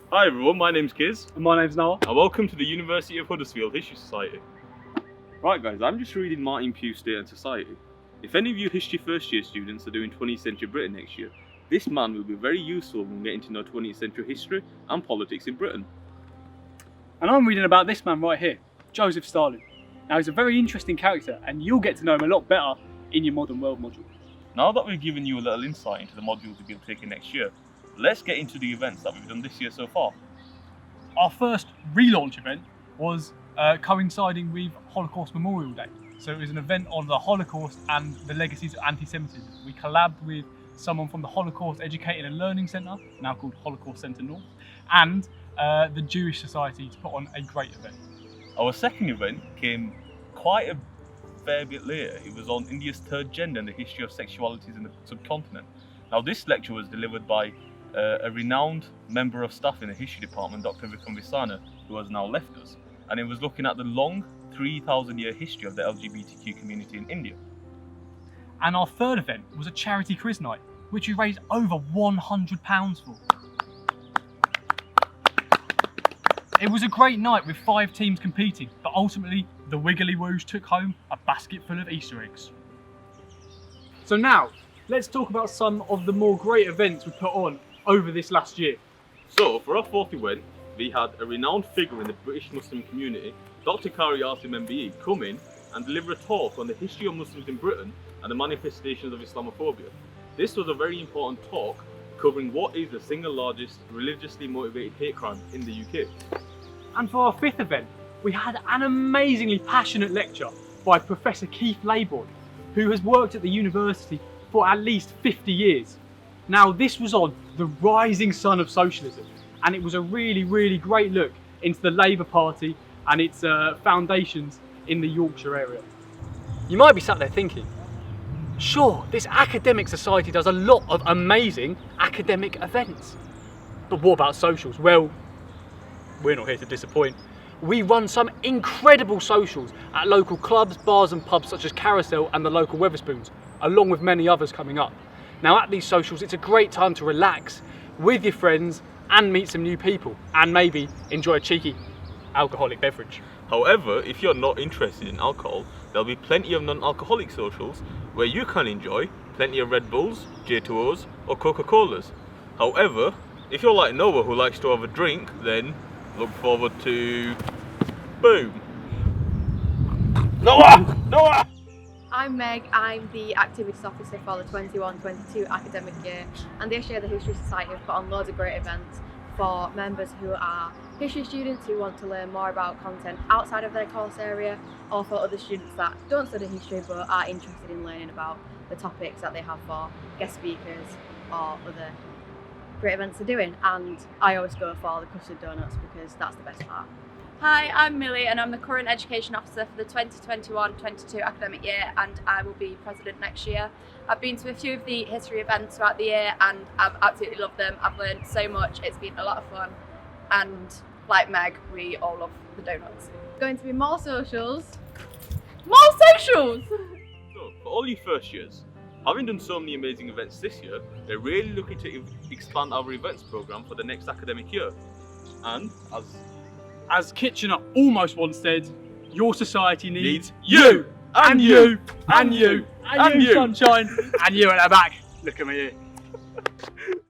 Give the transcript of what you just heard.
Hi everyone, my name's Kiz. And my name's Noah. And welcome to the University of Huddersfield History Society. Right guys, I'm just reading Martin Pugh's State and Society. If any of you history first year students are doing 20th century Britain next year, this man will be very useful when getting to know 20th century history and politics in Britain. And I'm reading about this man right here, Joseph Stalin. Now he's a very interesting character and you'll get to know him a lot better in your Modern World module. Now that we've given you a little insight into the modules we'll be taking next year, let's get into the events that we've done this year so far. Our first relaunch event was coinciding with Holocaust Memorial Day. So it was an event on the Holocaust and the legacies of anti-Semitism. We collabed with someone from the Holocaust Educating and Learning Centre, now called Holocaust Centre North, and the Jewish Society to put on a great event. Our second event came quite a fair bit later. It was on India's third gender and the history of sexualities in the subcontinent. Now this lecture was delivered by a renowned member of staff in the history department, Dr. Vikram Visana, who has now left us, and it was looking at the long 3,000-year history of the LGBTQ community in India. And our third event was a charity quiz night, which we raised over £100 for. It was a great night with 5 teams competing, but ultimately the Wiggly Woos took home a basket full of Easter eggs. So now, let's talk about some of the more great events we put on over this last year. So, for our fourth event, we had a renowned figure in the British Muslim community, Dr. Kari Asim MBE, come in and deliver a talk on the history of Muslims in Britain and the manifestations of Islamophobia. This was a very important talk covering what is the single largest religiously motivated hate crime in the UK. And for our fifth event, we had an amazingly passionate lecture by Professor Keith Laybourne, who has worked at the university for at least 50 years. Now this was on the rising sun of socialism, and it was a really great look into the Labour Party and its foundations in the Yorkshire area. You might be sat there thinking, sure, this academic society does a lot of amazing academic events, but what about socials? Well, we're not here to disappoint. We run some incredible socials at local clubs, bars and pubs such as Carousel and the local Wetherspoons, along with many others coming up. Now at these socials, it's a great time to relax with your friends and meet some new people and maybe enjoy a cheeky alcoholic beverage. However, if you're not interested in alcohol, there'll be plenty of non-alcoholic socials where you can enjoy plenty of Red Bulls, J2Os or Coca-Colas. However, if you're like Noah who likes to have a drink, then look forward to... Boom! Noah! I'm Meg, I'm the Activities Officer for the 21-22 academic year, and this year the History Society have put on loads of great events for members who are history students who want to learn more about content outside of their course area, or for other students that don't study history but are interested in learning about the topics that they have for guest speakers or other great events they're doing. And I always go for the custard donuts because that's the best part. Hi, I'm Millie and I'm the current Education Officer for the 2021-22 academic year, and I will be President next year. I've been to a few of the history events throughout the year and I've absolutely loved them. I've learned so much, it's been a lot of fun, and like Meg, we all love the donuts. Going to be more socials. More socials! So, for all you first years, having done so many amazing events this year, they're really looking to expand our events programme for the next academic year. And As Kitchener almost once said, your society needs you! And you! And you! And you, sunshine! And you at the back. Look at me here.